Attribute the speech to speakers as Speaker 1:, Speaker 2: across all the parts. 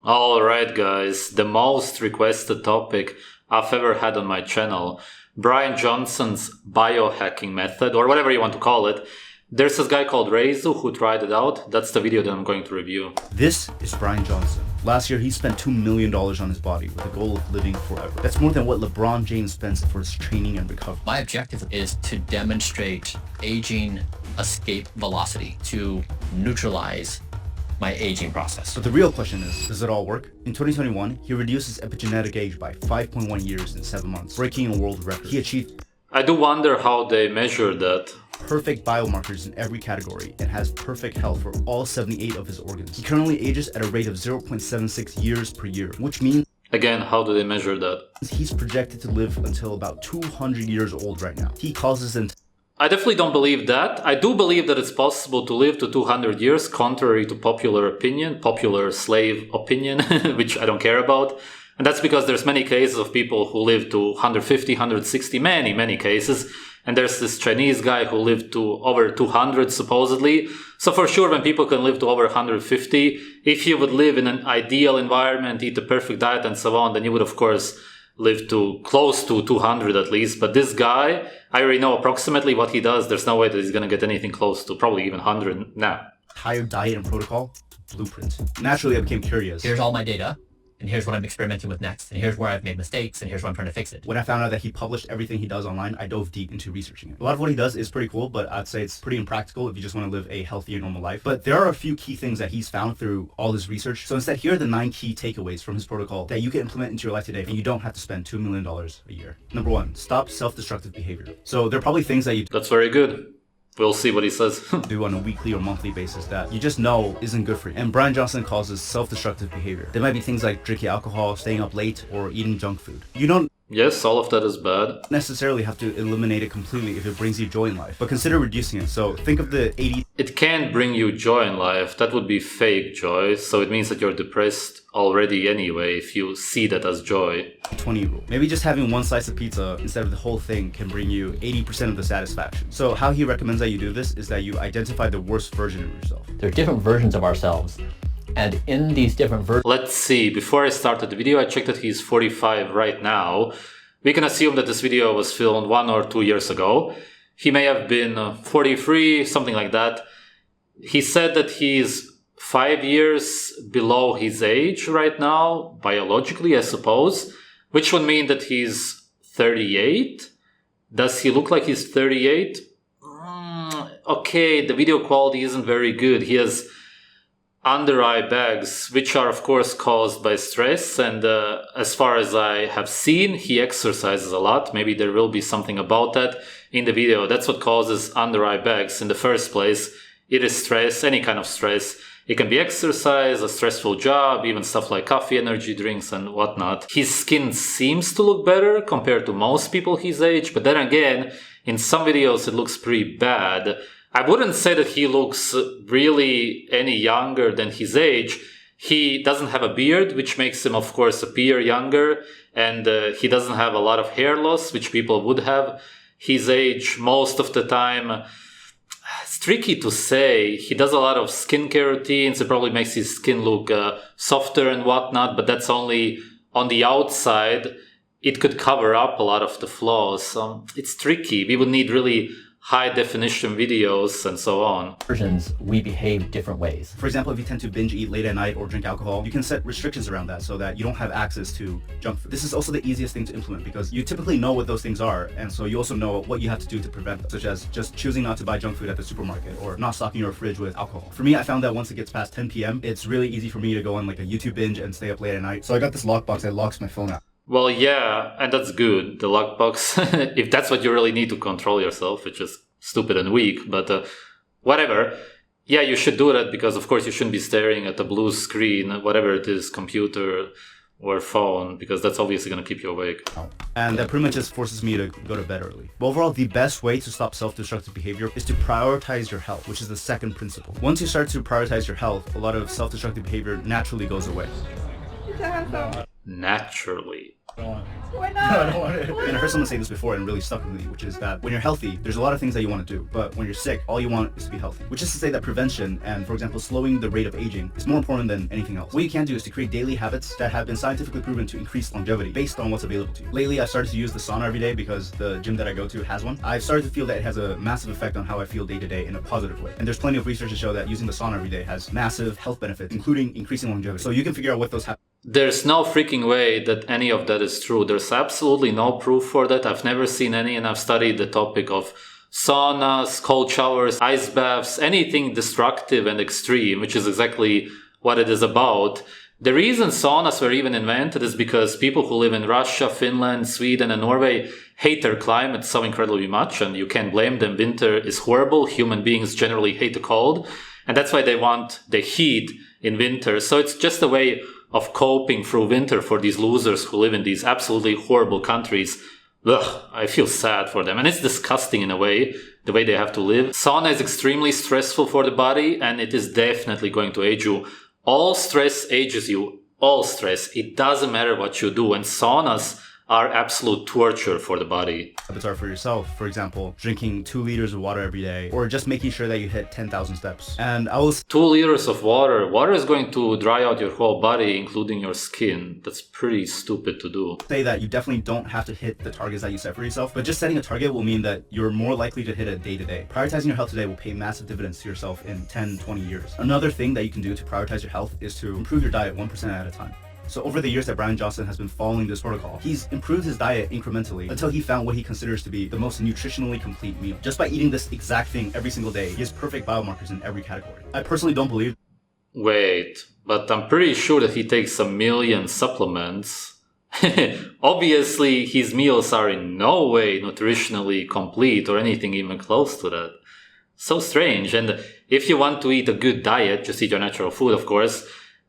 Speaker 1: Alright guys, the most requested topic I've ever had on my channel, Brian Johnson's biohacking method, or whatever you want to call it. There's this guy called Rezu who tried it out. That's the video that I'm going to review.
Speaker 2: This is Brian Johnson. Last year, he spent $2 million on his body with the goal of living forever. That's more than what LeBron James spends for his training and recovery.
Speaker 3: My objective is to demonstrate aging escape velocity to neutralize my aging process.
Speaker 2: But the real question is, does it all work? In 2021, he reduced his epigenetic age by 5.1 years in 7 months, breaking a world record. He achieved
Speaker 1: I do wonder how they measure that.
Speaker 2: perfect biomarkers in every category and has perfect health for all 78 of his organs. He currently ages at a rate of 0.76 years per year, which means
Speaker 1: Again, how do they measure that?
Speaker 2: he's projected to live until about 200 years old right now. He calls his
Speaker 1: I definitely don't believe that. I do believe that it's possible to live to 200 years, contrary to popular opinion, popular slave opinion, which I don't care about. And that's because there's many cases of people who live to 150, 160, many cases. And there's this Chinese guy who lived to over 200 supposedly. So for sure, when people can live to over 150, if you would live in an ideal environment, eat a perfect diet and so on, then you would of course live to close to 200 at least. But this guy, I already know approximately what he does. There's no way that he's going to get anything close to probably even 100 now.
Speaker 2: entire diet and protocol blueprint. Naturally, I became curious.
Speaker 3: Here's all my data, and here's what I'm experimenting with next, and here's where I've made mistakes, and here's where I'm trying to fix it.
Speaker 2: When I found out that he published everything he does online, I dove deep into researching it. A lot of what he does is pretty cool, but I'd say it's pretty impractical if you just want to live a healthy and normal life. But there are a few key things that he's found through all his research. So instead, here are the 9 key takeaways from his protocol that you can implement into your life today, and you don't have to spend $2 million a year. Number 1, stop self-destructive behavior. So there are probably things that you
Speaker 1: That's very good. We'll see what he says.
Speaker 2: do on a weekly or monthly basis that you just know isn't good for you. And Brian Johnson calls this self-destructive behavior. There might be things like drinking alcohol, staying up late, or eating junk food. You don't
Speaker 1: Yes, all of that is bad.
Speaker 2: necessarily have to eliminate it completely if it brings you joy in life, but consider reducing it. So think of the 80
Speaker 1: It can't bring you joy in life. That would be fake joy. So it means that you're depressed already anyway if you see that as joy.
Speaker 2: 20 rule. Maybe just having one slice of pizza instead of the whole thing can bring you 80% of the satisfaction. So how he recommends that you do this is that you identify the worst version of yourself.
Speaker 3: There are different versions of ourselves, and in these different versions,
Speaker 1: Let's see. Before I started the video, I checked that he's 45 right now. We can assume that this video was filmed 1 or 2 years ago. He may have been 43, something like that. He said that he's 5 years below his age right now, biologically, I suppose, which would mean that he's 38. Does he look like he's 38? Okay, the video quality isn't very good. He has under eye bags, which are of course caused by stress, and as far as I have seen, he exercises a lot. Maybe there will be something about that in the video. That's what causes under eye bags in the first place. It is stress, any kind of stress. It can be exercise, a stressful job, even stuff like coffee, energy drinks and whatnot. His skin seems to look better compared to most people his age, but then again, in some videos it looks pretty bad. I wouldn't say that he looks really any younger than his age. He doesn't have a beard, which makes him, of course, appear younger. And he doesn't have a lot of hair loss, which people would have his age most of the time. It's tricky to say. He does a lot of skincare routines. It probably makes his skin look softer and whatnot, but that's only on the outside. It could cover up a lot of the flaws. It's tricky. We would need really high definition videos and so on.
Speaker 3: we behave different ways.
Speaker 2: For example, if you tend to binge eat late at night or drink alcohol, you can set restrictions around that so that you don't have access to junk food. This is also the easiest thing to implement because you typically know what those things are, and so you also know what you have to do to prevent them, such as just choosing not to buy junk food at the supermarket or not stocking your fridge with alcohol. For me, I found that once it gets past 10 p.m., it's really easy for me to go on like a YouTube binge and stay up late at night. So I got this lockbox that locks my phone out.
Speaker 1: Well, yeah, and that's good, the lockbox, if that's what you really need to control yourself, which is stupid and weak, but whatever. Yeah, you should do that because, of course, you shouldn't be staring at a blue screen, whatever it is, computer or phone, because that's obviously going to keep you awake.
Speaker 2: And that pretty much just forces me to go to bed early. But overall, the best way to stop self-destructive behavior is to prioritize your health, which is the second principle. Once you start to prioritize your health, a lot of self-destructive behavior naturally goes away.
Speaker 1: Naturally.
Speaker 2: Why not? No, I don't want it. And I heard someone say this before and it really stuck with me, which is that when you're healthy, there's a lot of things that you want to do. But when you're sick, all you want is to be healthy. Which is to say that prevention and, for example, slowing the rate of aging is more important than anything else. What you can do is to create daily habits that have been scientifically proven to increase longevity based on what's available to you. Lately, I've started to use the sauna every day because the gym that I go to has one. I've started to feel that it has a massive effect on how I feel day to day in a positive way. And there's plenty of research to show that using the sauna every day has massive health benefits, including increasing longevity. So you can figure out what those habits.
Speaker 1: There's no freaking way that any of that is true. There's absolutely no proof for that. I've never seen any, and I've studied the topic of saunas, cold showers, ice baths, anything destructive and extreme, which is exactly what it is about. The reason saunas were even invented is because people who live in Russia, Finland, Sweden, and Norway hate their climate so incredibly much, and you can't blame them. Winter is horrible. Human beings generally hate the cold, and that's why they want the heat in winter. So it's just a way of coping through winter for these losers who live in these absolutely horrible countries. Ugh, I feel sad for them. And it's disgusting in a way, the way they have to live. Sauna is extremely stressful for the body, and it is definitely going to age you. All stress ages you. All stress. It doesn't matter what you do. And saunas are absolute torture for the body.
Speaker 2: Habits are for yourself. For example, drinking 2 liters of water every day, or just making sure that you hit 10,000 steps. And I will
Speaker 1: 2 liters of water. Water is going to dry out your whole body, including your skin. That's pretty stupid to do.
Speaker 2: say that you definitely don't have to hit the targets that you set for yourself, but just setting a target will mean that you're more likely to hit it day to day. Prioritizing your health today will pay massive dividends to yourself in 10, 20 years. Another thing that you can do to prioritize your health is to improve your diet 1% at a time. So over the years that Brian Johnson has been following this protocol, he's improved his diet incrementally until he found what he considers to be the most nutritionally complete meal. Just by eating this exact thing every single day, he has perfect biomarkers in every category. I personally don't believe.
Speaker 1: Wait, but I'm pretty sure that he takes 1 million supplements. Obviously, his meals are in no way nutritionally complete or anything even close to that. So strange. And if you want to eat a good diet, just eat your natural food, of course,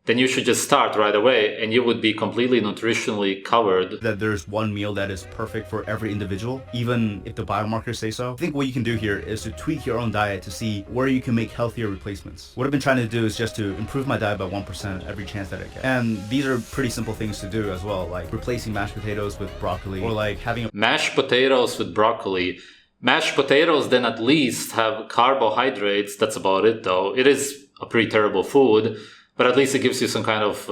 Speaker 1: then you should just start right away and you would be completely nutritionally covered.
Speaker 2: That there's one meal that is perfect for every individual, even if the biomarkers say so. I think what you can do here is to tweak your own diet to see where you can make healthier replacements. What I've been trying to do is just to improve my diet by 1% every chance that I get. And these are pretty simple things to do as well, like replacing mashed potatoes with broccoli, or like having a
Speaker 1: Mashed potatoes with broccoli. Mashed potatoes then at least have carbohydrates. That's about it though. It is a pretty terrible food, but at least it gives you some kind of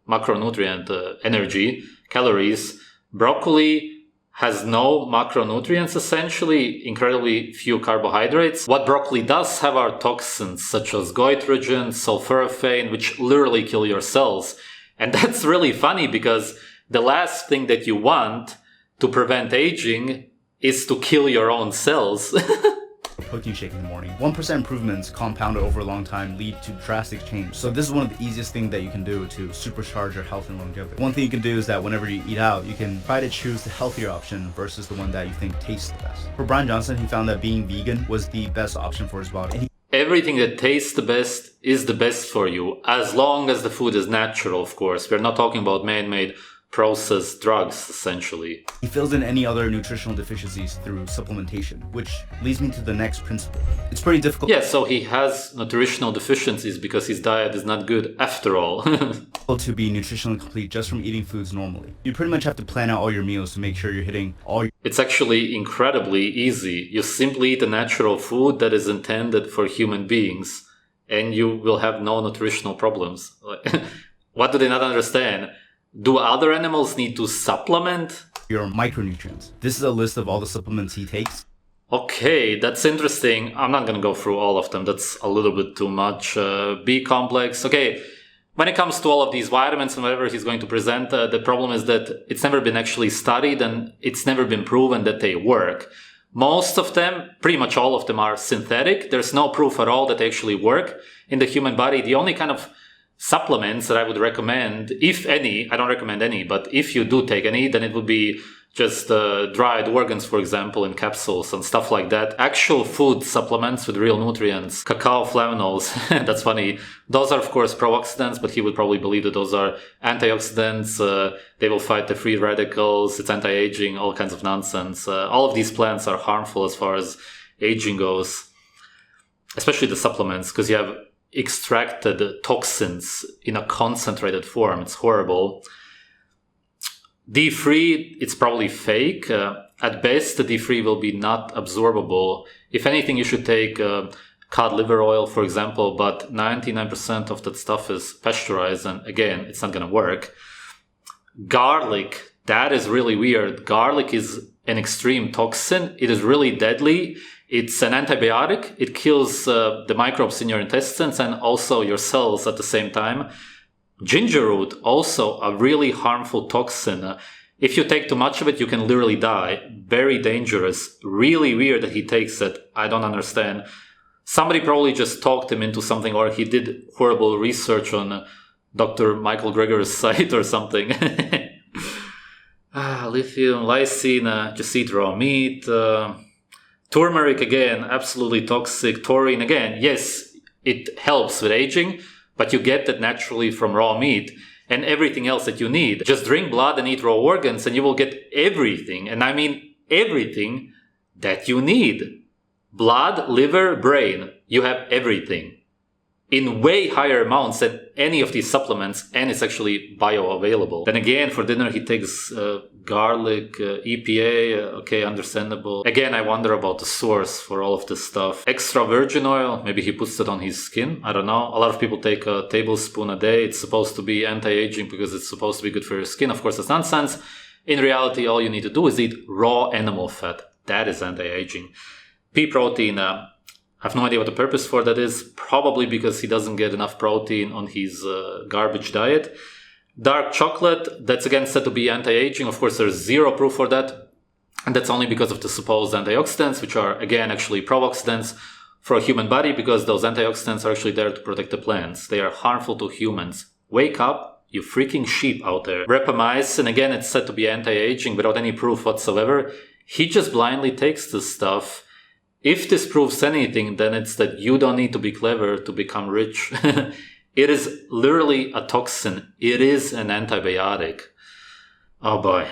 Speaker 1: macronutrient energy, calories. Broccoli has no macronutrients, essentially, incredibly few carbohydrates. What broccoli does have are toxins such as goitrogen, sulforaphane, which literally kill your cells. And that's really funny because the last thing that you want to prevent aging is to kill your own cells.
Speaker 2: protein shake in the morning. 1% improvements compounded over a long time lead to drastic change. So this is one of the easiest things that you can do to supercharge your health and longevity. One thing you can do is that whenever you eat out, you can try to choose the healthier option versus the one that you think tastes the best. For Brian Johnson, he found that being vegan was the best option for his body.
Speaker 1: Everything that tastes the best is the best for you, as long as the food is natural, of course. We're not talking about man-made processed drugs, essentially.
Speaker 2: He fills in any other nutritional deficiencies through supplementation, which leads me to the next principle. It's pretty difficult.
Speaker 1: Yeah, so he has nutritional deficiencies because his diet is not good after all.
Speaker 2: To be nutritionally complete just from eating foods normally. You pretty much have to plan out all your meals to make sure you're hitting all your...
Speaker 1: It's actually incredibly easy. You simply eat a natural food that is intended for human beings, and you will have no nutritional problems. What do they not understand? Do other animals need to supplement?
Speaker 2: Your micronutrients. This is a list of all the supplements he takes.
Speaker 1: Okay, that's interesting. I'm not going to go through all of them. That's a little bit too much. B complex. Okay, when it comes to all of these vitamins and whatever he's going to present, the problem is that it's never been actually studied and it's never been proven that they work. Most of them, pretty much all of them, are synthetic. There's no proof at all that they actually work in the human body. The only kind of supplements that I would recommend, if any, I don't recommend any, but if you do take any, then it would be just dried organs, for example, in capsules and stuff like that. Actual food supplements with real nutrients, cacao flavonols, that's funny. Those are, of course, pro-oxidants, but he would probably believe that those are antioxidants. They will fight the free radicals, it's anti-aging, all kinds of nonsense. All of these plants are harmful as far as aging goes, especially the supplements, because you have extracted toxins in a concentrated form. It's horrible. D3, it's probably fake. At best, the D3 will be not absorbable. If anything, you should take cod liver oil, for example, but 99% of that stuff is pasteurized, and again, it's not going to work. Garlic, that is really weird. Garlic is an extreme toxin. It is really deadly. It's an antibiotic. It kills the microbes in your intestines and also your cells at the same time. Ginger root, also a really harmful toxin. If you take too much of it, you can literally die. Very dangerous. Really weird that he takes it. I don't understand. Somebody probably just talked him into something, or he did horrible research on Dr. Michael Greger's site or something. Lithium, lysine, just eat raw meat. Turmeric, again, absolutely toxic. Taurine, again, yes, it helps with aging, but you get that naturally from raw meat and everything else that you need. Just drink blood and eat raw organs and you will get everything. And I mean everything that you need. Blood, liver, brain. You have everything in way higher amounts than any of these supplements, and it's actually bioavailable. Then again, for dinner, he takes garlic, EPA, okay, understandable. Again, I wonder about the source for all of this stuff. Extra virgin oil, maybe he puts it on his skin, I don't know. A lot of people take a tablespoon a day. It's supposed to be anti-aging because it's supposed to be good for your skin. Of course, that's nonsense. In reality, all you need to do is eat raw animal fat. That is anti-aging. Pea protein, I have no idea what the purpose for that is. Probably because he doesn't get enough protein on his garbage diet. Dark chocolate, that's again said to be anti-aging. Of course, there's zero proof for that. And that's only because of the supposed antioxidants, which are, again, actually pro-oxidants for a human body, because those antioxidants are actually there to protect the plants. They are harmful to humans. Wake up, you freaking sheep out there. Rapamycin, again, it's said to be anti-aging without any proof whatsoever. He just blindly takes this stuff. If this proves anything, then it's that you don't need to be clever to become rich. It is literally a toxin. It is an antibiotic. Oh boy.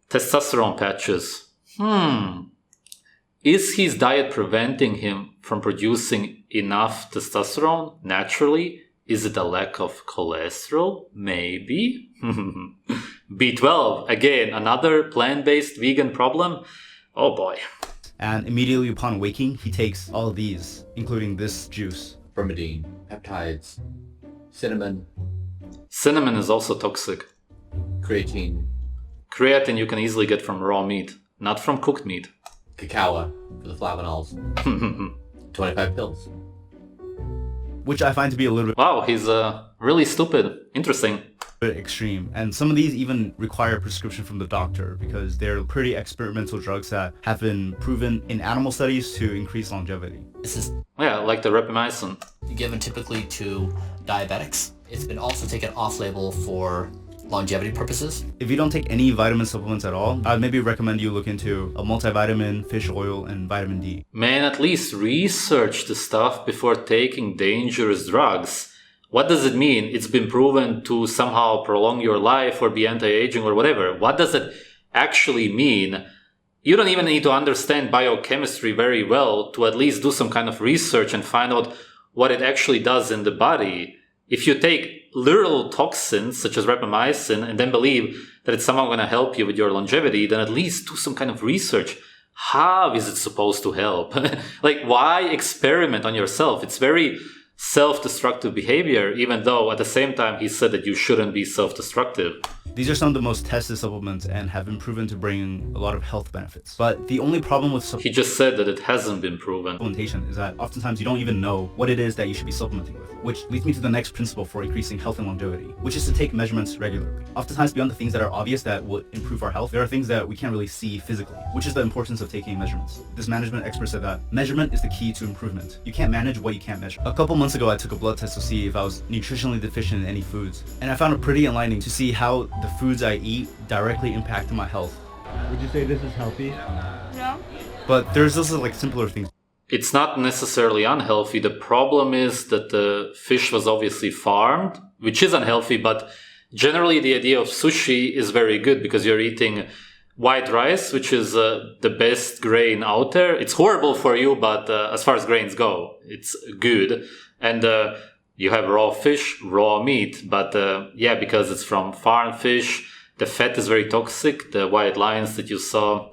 Speaker 1: Testosterone patches. Is his diet preventing him from producing enough testosterone naturally? Is it a lack of cholesterol? Maybe. B12, again, another plant-based vegan problem. Oh boy.
Speaker 2: And immediately upon waking, he takes all of these, including this juice.
Speaker 3: Bromidine, peptides, cinnamon,
Speaker 1: Cinnamon is also toxic.
Speaker 3: creatine,
Speaker 1: Creatine you can easily get from raw meat, not from cooked meat.
Speaker 3: cacao for the flavonols, 25 pills.
Speaker 2: Which I find to be a little
Speaker 1: Wow, he's really stupid. Interesting.
Speaker 2: bit extreme. And some of these even require a prescription from the doctor because they're pretty experimental drugs that have been proven in animal studies to increase longevity.
Speaker 3: This is
Speaker 1: Yeah, like the rapamycin.
Speaker 3: given typically to diabetics. It's been also taken off-label for longevity purposes.
Speaker 2: If you don't take any vitamin supplements at all, I'd maybe recommend you look into a multivitamin, fish oil, and vitamin D.
Speaker 1: Man, at least research the stuff before taking dangerous drugs. What does it mean? It's been proven to somehow prolong your life or be anti-aging or whatever. What does it actually mean? You don't even need to understand biochemistry very well to at least do some kind of research and find out what it actually does in the body. If you take literal toxins such as rapamycin and then believe that it's somehow going to help you with your longevity, then at least do some kind of research. How is it supposed to help? Like, why experiment on yourself? It's very self-destructive behavior, even though at the same time he said that you shouldn't be self-destructive.
Speaker 2: These are some of the most tested supplements and have been proven to bring a lot of health benefits. But the only problem with
Speaker 1: He just said that it hasn't been proven.
Speaker 2: supplementation is that oftentimes you don't even know what it is that you should be supplementing with, which leads me to the next principle for increasing health and longevity, which is to take measurements regularly. Oftentimes beyond the things that are obvious that will improve our health, there are things that we can't really see physically, which is the importance of taking measurements. This management expert said that measurement is the key to improvement. You can't manage what you can't measure. A couple months ago, I took a blood test to see if I was nutritionally deficient in any foods, and I found it pretty enlightening to see how the foods I eat directly impact my health.
Speaker 4: Would you say this is healthy?
Speaker 5: No.
Speaker 2: But there's also like simpler things.
Speaker 1: It's not necessarily unhealthy. The problem is that the fish was obviously farmed, which is unhealthy, but generally the idea of sushi is very good because you're eating white rice, which is the best grain out there. It's horrible for you, but as far as grains go, it's good. And you have raw fish, raw meat, but yeah, because it's from farm fish, The fat is very toxic, the white lines that you saw.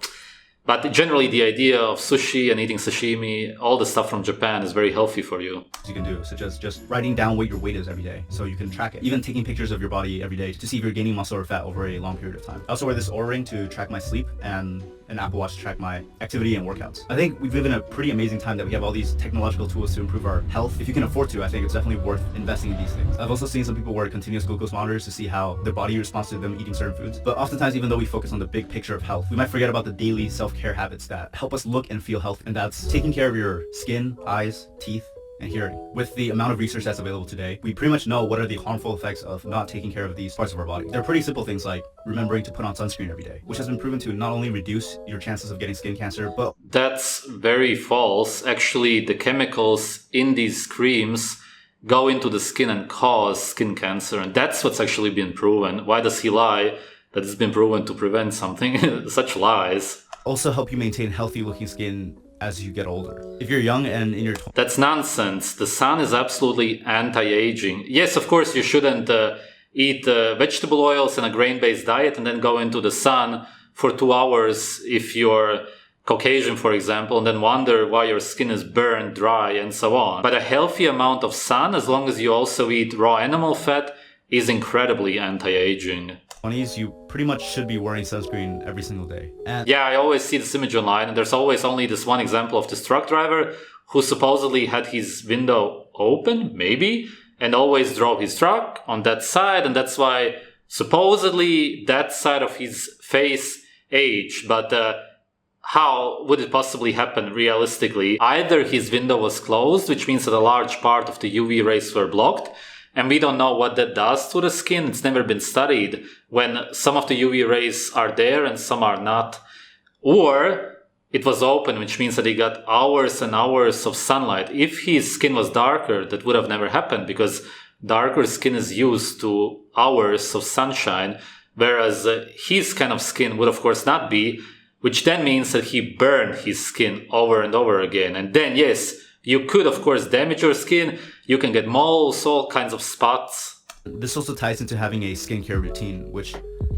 Speaker 1: But generally, the idea of sushi and eating sashimi, all the stuff from Japan is very healthy for you.
Speaker 2: You can do, such as just writing down what your weight is every day so you can track it. Even taking pictures of your body every day to see if you're gaining muscle or fat over a long period of time. I also wear this Oura ring to track my sleep and an Apple Watch to track my activity and workouts. I think we live in a pretty amazing time that we have all these technological tools to improve our health. If you can afford to, I think it's definitely worth investing in these things. I've also seen some people wear continuous glucose monitors to see how their body responds to them eating certain foods. But oftentimes, even though we focus on the big picture of health, we might forget about the daily self-care habits that help us look and feel healthy. And that's taking care of your skin, eyes, teeth, and hearing. With the amount of research that's available today, we pretty much know what are the harmful effects of not taking care of these parts of our body. They're pretty simple things like remembering to put on sunscreen every day, which has been proven to not only reduce your chances of getting skin cancer, but...
Speaker 1: That's very false. Actually, the chemicals in these creams go into the skin and cause skin cancer, and that's what's actually been proven. Why does he lie that it's been proven to prevent something? Such lies.
Speaker 2: Also help you maintain healthy looking skin as you get older. If you're young and in your 20s...
Speaker 1: That's nonsense. The sun is absolutely anti-aging. Yes, of course, you shouldn't eat vegetable oils and a grain-based diet and then go into the sun for 2 hours if you're Caucasian, for example, and then wonder why your skin is burned, dry, and so on. But a healthy amount of sun, as long as you also eat raw animal fat, is incredibly anti-aging.
Speaker 2: 20s, you pretty much should be wearing sunscreen every single day. And
Speaker 1: yeah, I always see this image online, and there's always only this one example of this truck driver who supposedly had his window open, maybe, and always drove his truck on that side, and that's why supposedly that side of his face aged. But how would it possibly happen realistically? Either his window was closed, which means that a large part of the UV rays were blocked, and we don't know what that does to the skin. It's never been studied when some of the UV rays are there and some are not. Or it was open, which means that he got hours and hours of sunlight. If his skin was darker, that would have never happened because darker skin is used to hours of sunshine, whereas his kind of skin would of course not be, which then means that he burned his skin over and over again. And then, yes, you could, of course, damage your skin. You can get moles, all kinds of spots.
Speaker 2: this also ties into having a skincare routine, which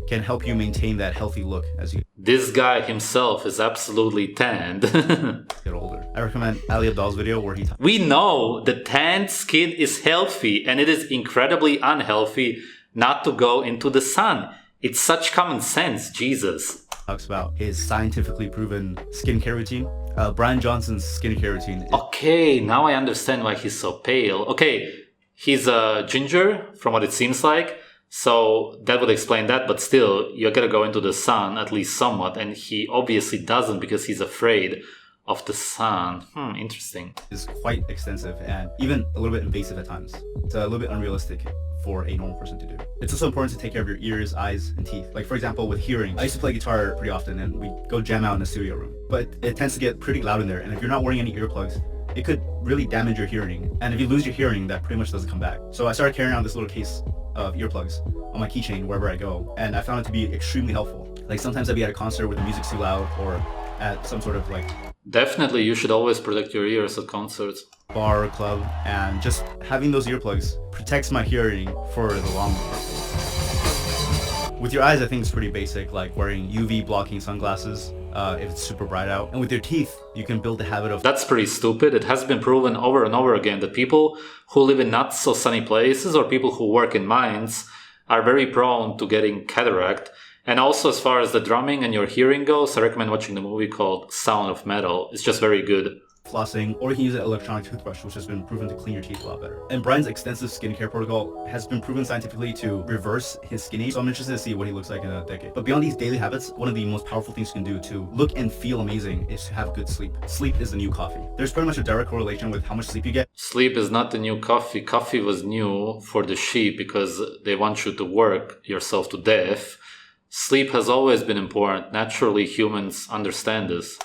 Speaker 2: can help you maintain that healthy look as you
Speaker 1: This guy himself is absolutely tanned.
Speaker 2: get older. I recommend Ali Abdal's video where he
Speaker 1: We know that tanned skin is healthy, and it is incredibly unhealthy not to go into the sun. It's such common sense, Jesus.
Speaker 2: talks about his scientifically proven skincare routine. Brian Johnson's skincare routine.
Speaker 1: Okay, now I understand why he's so pale. Okay, he's a ginger, from what it seems like, so that would explain that, but still, you gotta go into the sun, at least somewhat, and he obviously doesn't because he's afraid of the sun. Interesting.
Speaker 2: Is quite extensive and even a little bit invasive at times. It's a little bit unrealistic for a normal person to do. It's also important to take care of your ears, eyes, and teeth. Like, for example, with hearing, I used to play guitar pretty often and we go jam out in the studio room, but it tends to get pretty loud in there, and if you're not wearing any earplugs, it could really damage your hearing. And if you lose your hearing, that pretty much doesn't come back. So I started carrying around this little case of earplugs on my keychain wherever I go, and I found it to be extremely helpful. Like, sometimes I'd be at a concert where the music's too loud, or at some sort of like
Speaker 1: Definitely, you should always protect your ears at concerts.
Speaker 2: bar or club, and just having those earplugs protects my hearing for the long run. With your eyes, I think it's pretty basic, like wearing UV blocking sunglasses if it's super bright out. And with your teeth, you can build the habit of...
Speaker 1: That's pretty stupid. It has been proven over and over again that people who live in not so sunny places or people who work in mines are very prone to getting cataract. And also, as far as the drumming and your hearing goes, I recommend watching the movie called Sound of Metal. It's just very good.
Speaker 2: Flossing, or you can use an electronic toothbrush, which has been proven to clean your teeth a lot better. And Brian's extensive skincare protocol has been proven scientifically to reverse his skin age, so I'm interested to see what he looks like in a decade. But beyond these daily habits, one of the most powerful things you can do to look and feel amazing is to have good sleep. Sleep is the new coffee. There's pretty much a direct correlation with how much sleep you get.
Speaker 1: Sleep is not the new coffee. Coffee was new for the sheep because they want you to work yourself to death. Sleep has always been important. Naturally, humans understand this.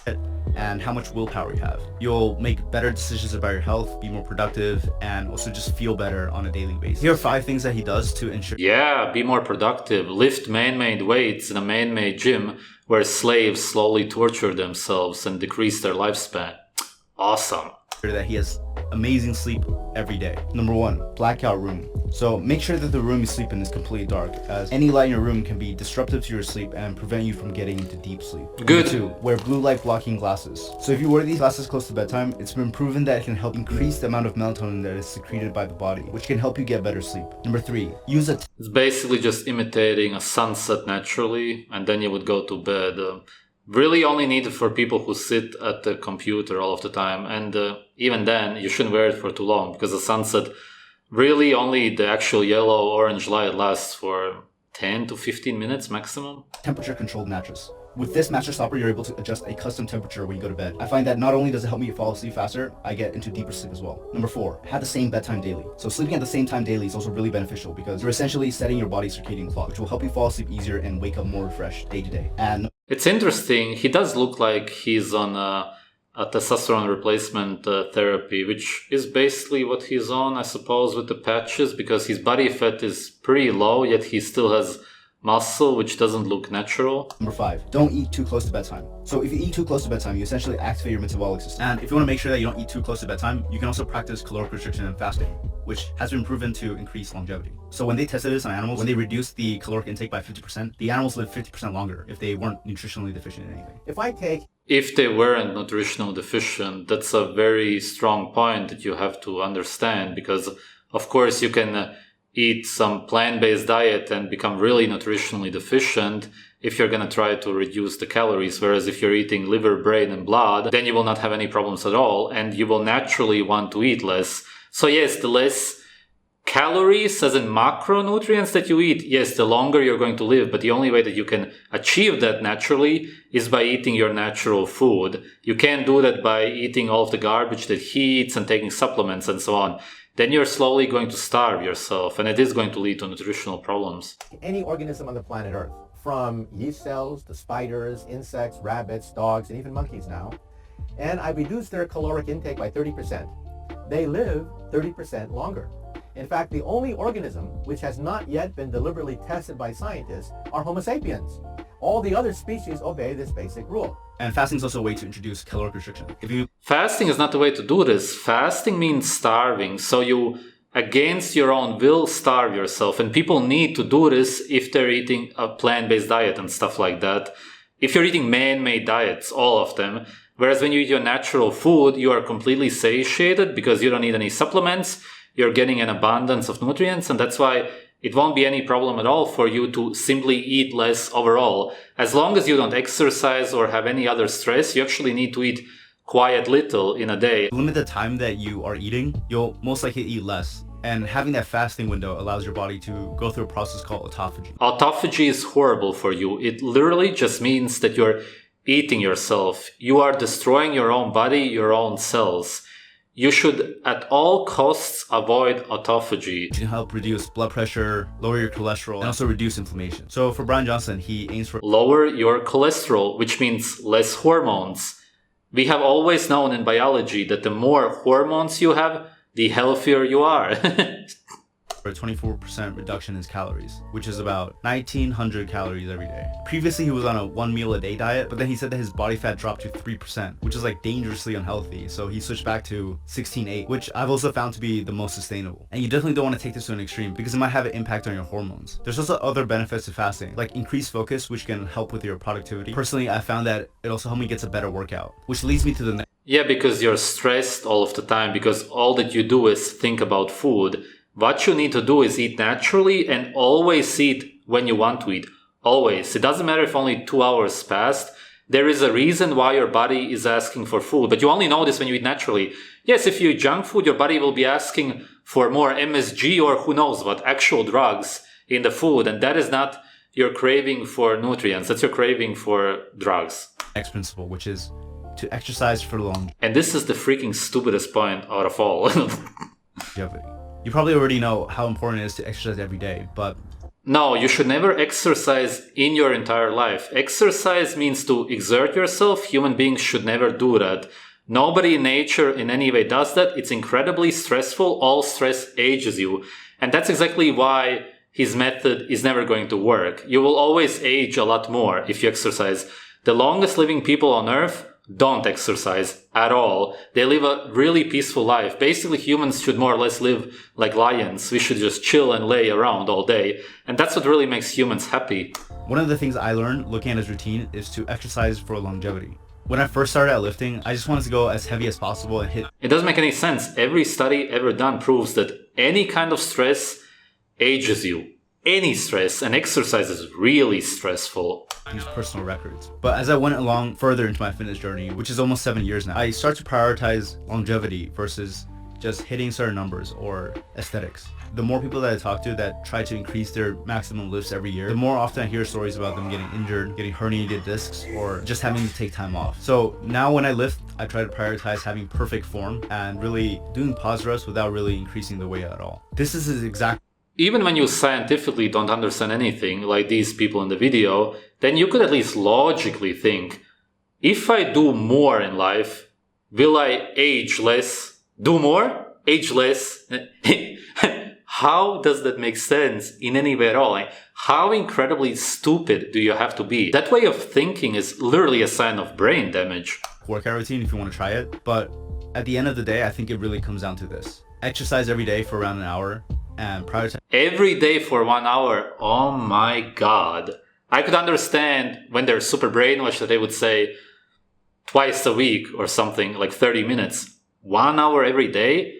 Speaker 2: And how much willpower you have. You'll make better decisions about your health, be more productive, and also just feel better on a daily basis. Here are 5 things that he does to ensure...
Speaker 1: Yeah, be more productive. Lift man-made weights in a man-made gym where slaves slowly torture themselves and decrease their lifespan. Awesome.
Speaker 2: that he has amazing sleep every day. Number 1, blackout room. So make sure that the room you sleep in is completely dark, as any light in your room can be disruptive to your sleep and prevent you from getting into deep sleep.
Speaker 1: Good.
Speaker 2: Number 2, wear blue light blocking glasses. So if you wear these glasses close to bedtime, it's been proven that it can help increase the amount of melatonin that is secreted by the body, which can help you get better sleep. Number 3, use a
Speaker 1: It's basically just imitating a sunset naturally, and then you would go to bed. Really only needed for people who sit at the computer all of the time, and even then you shouldn't wear it for too long, because the sunset, really only the actual yellow-orange light lasts for 10 to 15 minutes maximum.
Speaker 2: temperature controlled mattress. With this mattress topper, you're able to adjust a custom temperature when you go to bed. I find that not only does it help me fall asleep faster, I get into deeper sleep as well. Number 4, have the same bedtime daily. So sleeping at the same time daily is also really beneficial because you're essentially setting your body's circadian clock, which will help you fall asleep easier and wake up more refreshed day to day. And
Speaker 1: It's interesting, he does look like he's on a testosterone replacement therapy, which is basically what he's on, I suppose, with the patches, because his body fat is pretty low, yet he still has muscle, which doesn't look natural.
Speaker 2: Number 5, don't eat too close to bedtime. So if you eat too close to bedtime, you essentially activate your metabolic system. And if you want to make sure that you don't eat too close to bedtime, you can also practice caloric restriction and fasting, which has been proven to increase longevity. So when they tested this on animals, when they reduced the caloric intake by 50%, the animals lived 50% longer if they weren't nutritionally deficient in anything.
Speaker 1: If they weren't nutritional deficient, that's a very strong point that you have to understand, because of course you can eat some plant-based diet and become really nutritionally deficient if you're going to try to reduce the calories, whereas if you're eating liver, brain and blood, then you will not have any problems at all, and you will naturally want to eat less. So yes, the less calories, as in macronutrients that you eat, yes, the longer you're going to live, but the only way that you can achieve that naturally is by eating your natural food. You can't do that by eating all of the garbage that he eats and taking supplements and so on. Then you're slowly going to starve yourself, and it is going to lead to nutritional problems.
Speaker 5: Any organism on the planet Earth, from yeast cells to spiders, insects, rabbits, dogs, and even monkeys now, and I reduced their caloric intake by 30%. They live 30% longer. In fact, the only organism which has not yet been deliberately tested by scientists are Homo sapiens. All the other species obey this basic rule.
Speaker 2: And fasting is also a way to introduce caloric restriction.
Speaker 1: Fasting is not the way to do this. Fasting means starving. So you, against your own will, starve yourself. And people need to do this if they're eating a plant-based diet and stuff like that. If you're eating man-made diets, all of them, whereas when you eat your natural food, you are completely satiated because you don't need any supplements. You're getting an abundance of nutrients, and that's why it won't be any problem at all for you to simply eat less overall. As long as you don't exercise or have any other stress, you actually need to eat quite little in a day.
Speaker 2: Limit the time that you are eating, you'll most likely eat less. And having that fasting window allows your body to go through a process called autophagy.
Speaker 1: Autophagy is horrible for you. It literally just means that you're eating yourself. You are destroying your own body, your own cells. You should at all costs avoid autophagy.
Speaker 2: It can help reduce blood pressure, lower your cholesterol, and also reduce inflammation. So for Brian Johnson, he aims for
Speaker 1: lower your cholesterol, which means less hormones. We have always known in biology that the more hormones you have, the healthier you are.
Speaker 2: a 24% reduction in his calories, which is about 1,900 calories every day. Previously, he was on a 1 meal a day diet, but then he said that his body fat dropped to 3%, which is like dangerously unhealthy. So he switched back to 16.8, which I've also found to be the most sustainable. And you definitely don't want to take this to an extreme because it might have an impact on your hormones. There's also other benefits to fasting, like increased focus, which can help with your productivity. Personally, I found that it also helped me get a better workout, which leads me to the next.
Speaker 1: Yeah, because you're stressed all of the time, because all that you do is think about food. What you need to do is eat naturally and always eat when you want to eat. Always. It doesn't matter if only 2 hours passed. There is a reason why your body is asking for food, but you only know this when you eat naturally. Yes, if you eat junk food, your body will be asking for more MSG or who knows what, actual drugs in the food, and that is not your craving for nutrients. That's your craving for drugs.
Speaker 2: Next principle, which is to exercise for long.
Speaker 1: And this is the freaking stupidest point out of all.
Speaker 2: You probably already know how important it is to exercise every day, but
Speaker 1: no, you should never exercise in your entire life. Exercise means to exert yourself. Human beings should never do that. Nobody in nature in any way does that. It's incredibly stressful. All stress ages you. And that's exactly why his method is never going to work. You will always age a lot more if you exercise. The longest living people on earth don't exercise at all. They live a really peaceful life. Basically, humans should more or less live like lions. We should just chill and lay around all day. And that's what really makes humans happy.
Speaker 2: One of the things I learned looking at his routine is to exercise for longevity. When I first started out lifting, I just wanted to go as heavy as possible and hit.
Speaker 1: It doesn't make any sense. Every study ever done proves that any kind of stress ages you. Any stress, and exercise is really stressful.
Speaker 2: These personal records. But as I went along further into my fitness journey, which is almost 7 years now, I start to prioritize longevity versus just hitting certain numbers or aesthetics. The more people that I talk to that try to increase their maximum lifts every year, the more often I hear stories about them getting injured, getting herniated discs, or just having to take time off. So now when I lift, I try to prioritize having perfect form and really doing pause reps without really increasing the weight at all. This is his exact.
Speaker 1: Even when you scientifically don't understand anything, like these people in the video, then you could at least logically think, if I do more in life, will I age less? Do more? Age less? How does that make sense in any way at all? Like, how incredibly stupid do you have to be? That way of thinking is literally a sign of brain damage.
Speaker 2: Workout routine if you want to try it, but at the end of the day, I think it really comes down to this. Exercise every day for around an hour and prioritize.
Speaker 1: Every day for 1 hour? Oh my god. I could understand when they're super brainwashed that they would say twice a week or something, like 30 minutes. 1 hour every day?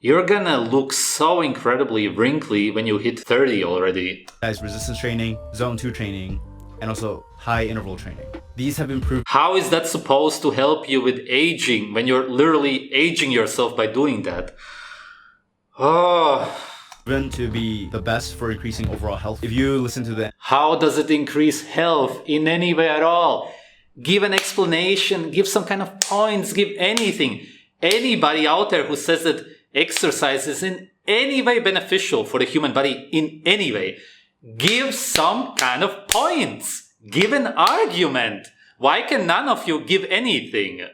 Speaker 1: You're gonna look so incredibly wrinkly when you hit 30 already.
Speaker 2: Guys, resistance training, zone 2 training, and also high interval training. These have improved.
Speaker 1: How is that supposed to help you with aging when you're literally aging yourself by doing that? Oh.
Speaker 2: To be the best for increasing overall health. If you listen to the.
Speaker 1: How does it increase health in any way at all? Give an explanation, give some kind of points, give anything. Anybody out there who says that exercise is in any way beneficial for the human body in any way, give some kind of points. Give an argument. Why can none of you give anything?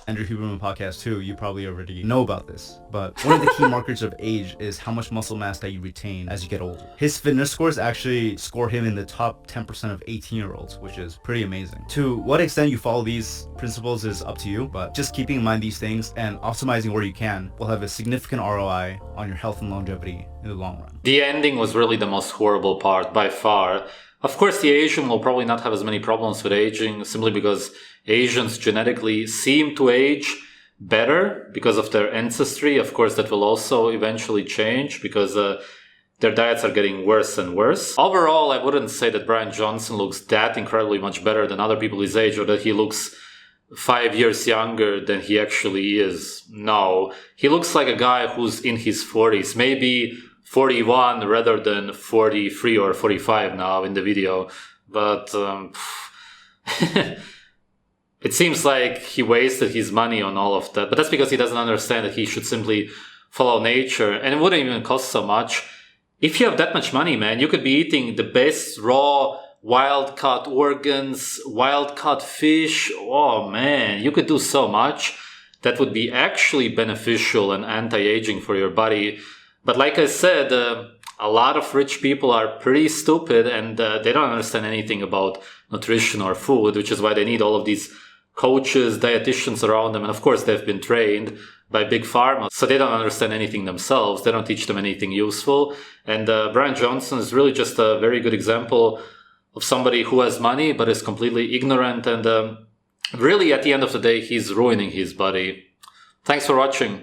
Speaker 2: Andrew Huberman podcast too, you probably already know about this, but one of the key markers of age is how much muscle mass that you retain as you get older. His fitness scores actually score him in the top 10% of 18-year-olds, which is pretty amazing. To what extent you follow these principles is up to you, but just keeping in mind these things and optimizing where you can will have a significant ROI on your health and longevity in the long run.
Speaker 1: The ending was really the most horrible part by far. Of course, the Asian will probably not have as many problems with aging simply because Asians genetically seem to age better because of their ancestry. Of course, that will also eventually change because their diets are getting worse and worse. Overall, I wouldn't say that Brian Johnson looks that incredibly much better than other people his age or that he looks 5 years younger than he actually is. No, he looks like a guy who's in his 40s, maybe 41 rather than 43 or 45 now in the video. But it seems like he wasted his money on all of that. But that's because he doesn't understand that he should simply follow nature. And it wouldn't even cost so much. If you have that much money, man, you could be eating the best raw wild-caught organs, wild-caught fish. Oh, man, you could do so much that would be actually beneficial and anti-aging for your body. But like I said, a lot of rich people are pretty stupid and they don't understand anything about nutrition or food, which is why they need all of these coaches, dietitians around them. And of course, they've been trained by big pharma, so they don't understand anything themselves. They don't teach them anything useful. And Brian Johnson is really just a very good example of somebody who has money but is completely ignorant. And really, at the end of the day, he's ruining his body. Thanks for watching.